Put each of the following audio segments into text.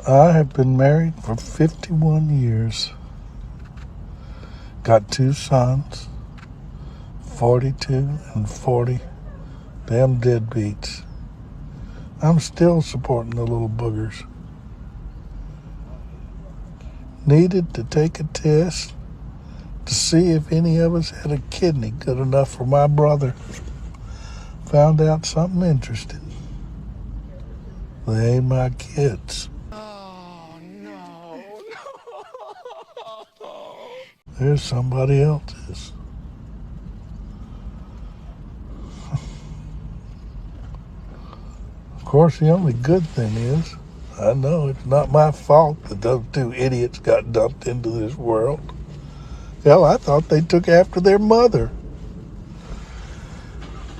I have been married for 51 years. Got 2 sons, 42 and 40. Damn deadbeats. I'm still supporting the little boogers. Needed to take a test to see if any of us had a kidney good enough for my brother. Found out something interesting. They ain't my kids. Oh, no. There's somebody else's. Of course, the only good thing is, I know it's not my fault that those 2 idiots got dumped into this world. Hell, I thought they took after their mother.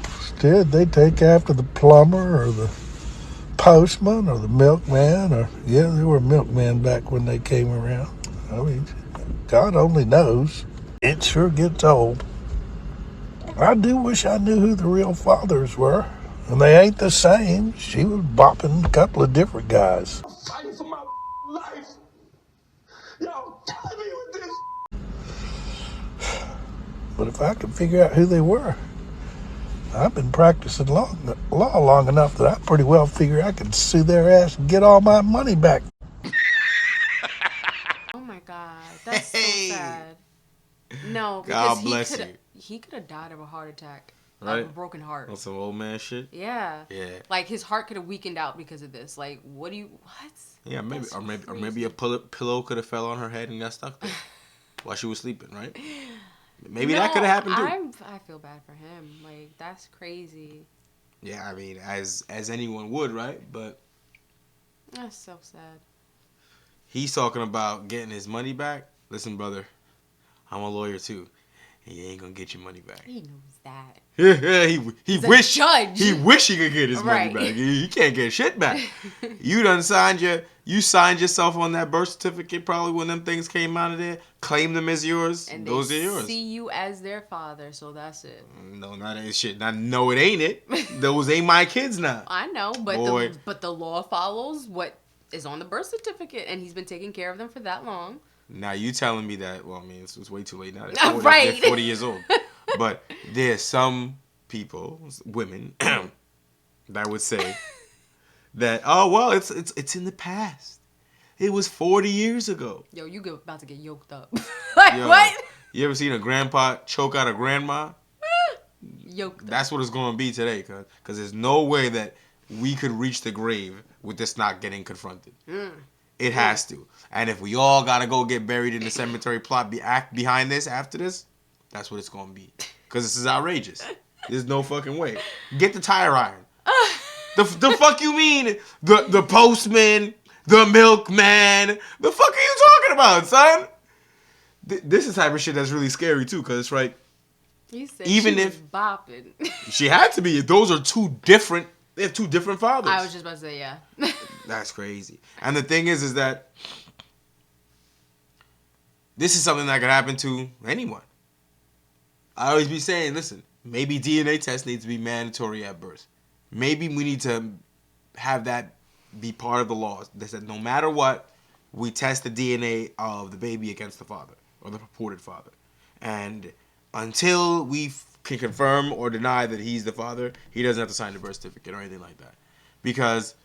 Instead, they take after the plumber or the postman or the milkman, or, yeah, they were milkmen back when they came around. I mean, God only knows. It sure gets old. I do wish I knew who the real fathers were. And they ain't the same. She was bopping a couple of different guys. I'm fighting for my life. Yo, killing me with this. But if I could figure out who they were, I've been practicing law long enough that I pretty well figure I could sue their ass and get all my money back. Oh my God, that's so sad. No, God because bless he could have died of a heart attack. Right? Of a broken heart. On some old man shit. Yeah. Yeah. Like his heart could have weakened out because of this. Like, what? Yeah, maybe a pillow could have fell on her head and got stuck there while she was sleeping, right? Maybe that could have happened too. I feel bad for him. Like, that's crazy. Yeah, I mean, as anyone would, right? But That's so sad. he's talking about getting his money back. Listen, brother, I'm a lawyer too. He ain't gonna get your money back. He knows that. Yeah, he wish judge. He wish he could get his money back. He can't get shit back. You signed yourself on that birth certificate probably when them things came out of there. Claim them as yours. And those are they yours. see you as their father, so that's it. No, not that shit. No, it ain't it. Those ain't my kids now. I know, but the law follows what is on the birth certificate, and he's been taking care of them for that long. Now you telling me that? Well, I mean, it's way too late now. Right. They're 40 years old. But there's some people, women, that would say that, oh well, it's in the past. It was 40 years ago. Yo, you about to get yoked up. Like, Yo, what? You ever seen a grandpa choke out a grandma? Yoked up. That's what it's going to be today, because there's no way that we could reach the grave with this not getting confronted. It has to. And if we all got to go get buried in the cemetery plot behind this, after this, that's what it's going to be. Because this is outrageous. There's no fucking way. Get the tire iron. The fuck you mean? The postman, the milkman. The fuck are you talking about, son? This is the type of shit that's really scary, too, because it's like, You said even she if was bopping. She had to be. Those are they have 2 different fathers. I was just about to say, yeah. That's crazy. And the thing is that this is something that could happen to anyone. I always be saying, listen, maybe DNA tests need to be mandatory at birth. Maybe we need to have that be part of the laws. They said no matter what, we test the DNA of the baby against the father or the purported father. And until we can confirm or deny that he's the father, he doesn't have to sign the birth certificate or anything like that. Because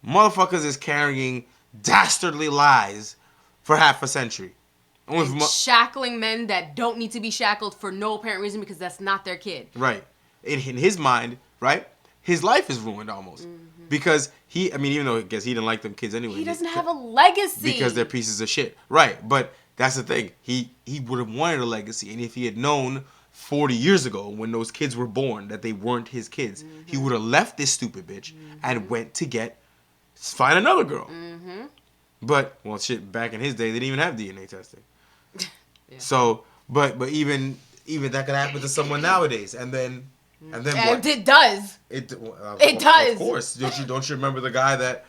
motherfuckers is carrying dastardly lies for half a century. Shackling men that don't need to be shackled for no apparent reason because that's not their kid. Right. In his mind, right, his life is ruined almost. Mm-hmm. Because even though I guess he didn't like them kids anyway. He doesn't have a legacy. Because they're pieces of shit. Right. But that's the thing. He would have wanted a legacy. And if he had known 40 years ago when those kids were born that they weren't his kids, he would have left this stupid bitch and went to find another girl. Mm-hmm. But, well, shit, back in his day, they didn't even have DNA testing. Yeah. So, but even that could happen to someone nowadays, and then what? It does. It does. Of course. Don't you remember the guy that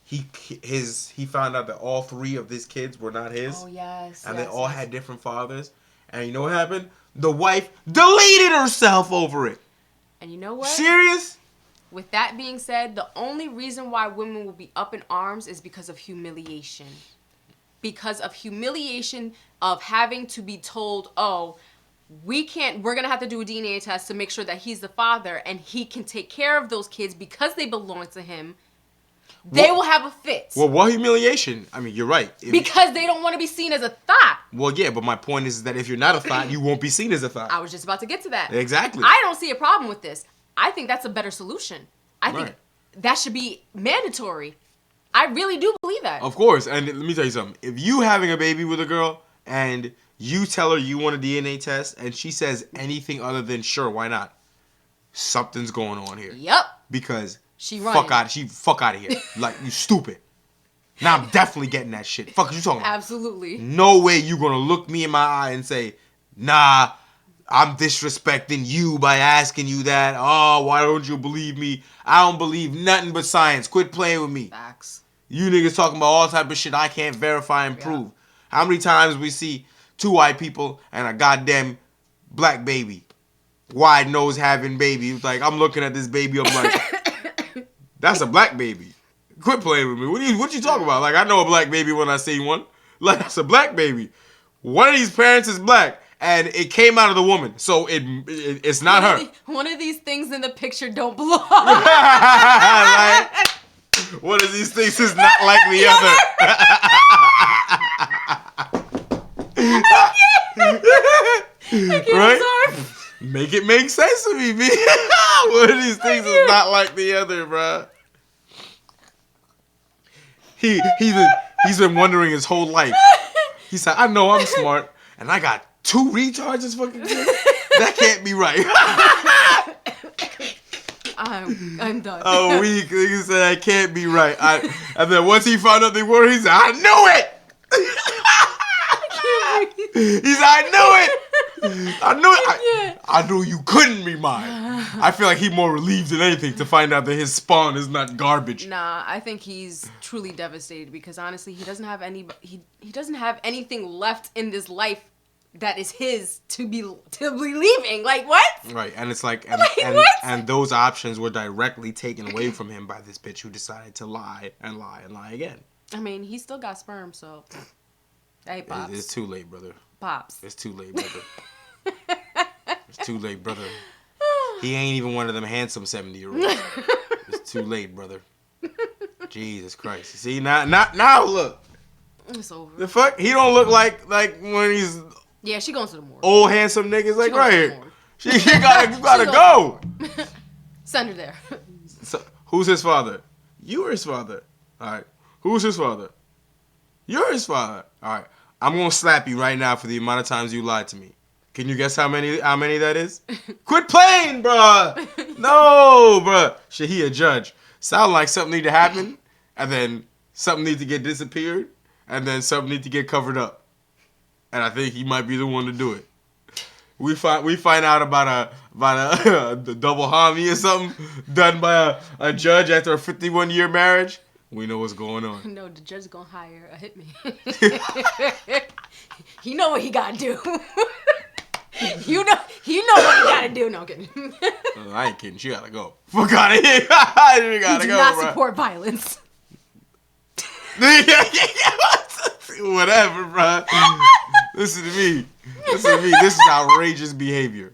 he found out that all 3 of his kids were not his? Oh yes. And they all had different fathers, and you know what happened? The wife deleted herself over it. And you know what? Serious? With that being said, the only reason why women will be up in arms is because of humiliation. Because of humiliation of having to be told, oh, we're going to have to do a DNA test to make sure that he's the father and he can take care of those kids because they belong to him. They will have a fit. Well, what humiliation? I mean, you're right. Because they don't want to be seen as a thought. Well, yeah, but my point is that if you're not a thought, you won't be seen as a thought. I was just about to get to that. Exactly. I don't see a problem with this. I think that's a better solution. I think that should be mandatory. I really do believe that. Of course. And let me tell you something. If you having a baby with a girl and you tell her you want a DNA test and she says anything other than sure, why not? Something's going on here. Yep. Because she fuck out of here. Like, you stupid. Now I'm definitely getting that shit. Fuck you talking about? Absolutely. No way you gonna look me in my eye and say, nah, I'm disrespecting you by asking you that. Oh, why don't you believe me? I don't believe nothing but science. Quit playing with me. Facts. You niggas talking about all type of shit I can't verify and prove. How many times we see 2 white people and a goddamn black baby? Wide nose having baby. It's like, I'm looking at this baby, I'm like, that's a black baby. Quit playing with me. What you talking about? Like, I know a black baby when I see one. Like, that's a black baby. One of these parents is black. And it came out of the woman, so it's not her. One of these things in the picture don't belong. Like, one of these things is not like the other. Right? Make it make sense to me, B. One of these things is not like the other, bruh. He's been wondering his whole life. He said, I know I'm smart, and I got 2 retards as fucking kids? That can't be right. I'm done. A week. He said, that can't be right. And then once he found out they were, he said, I knew it! He said, I knew it! I knew you couldn't be mine. I feel like he's more relieved than anything to find out that his spawn is not garbage. Nah, I think he's truly devastated because honestly, he doesn't have he doesn't have anything left in this life that is his to be leaving. Like, what? Right, and it's like, and those options were directly taken away from him by this bitch who decided to lie and lie and lie again. I mean, he still got sperm, so hey, pops. It's too late, brother. Pops. It's too late, brother. It's too late, brother. He ain't even one of them handsome 70-year-olds. It's too late, brother. Jesus Christ. See, now look. It's over. The fuck? He don't look like when he's yeah, she goes to the morgue. Old handsome niggas like right here. You gotta go. Send her there. So, who's his father? You or his father? All right. Who's his father? You're his father. All right. I'm gonna slap you right now for the amount of times you lied to me. Can you guess how many that is? Quit playing, bruh. No, bruh. Shit, he a judge. Sound like something need to happen, and then something need to get disappeared, and then something need to get covered up. And I think he might be the one to do it. We find out about a double homie or something done by a judge after a 51-year marriage. We know what's going on. No, the judge gonna hire a hitman. He know what he gotta do. You know what he gotta do. No, I'm kidding. I ain't kidding. She gotta go. Fuck out of here. She gotta go, do not support violence. Whatever, bro. Listen to me. This is outrageous behavior.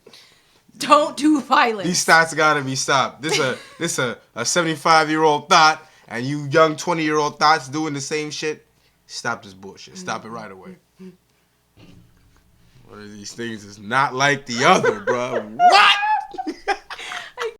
Don't do violence. These stats gotta be stopped. This a 75-year-old thought, and you young 20-year-old thoughts doing the same shit. Stop this bullshit. Stop it right away. One of these things is not like the other, bro.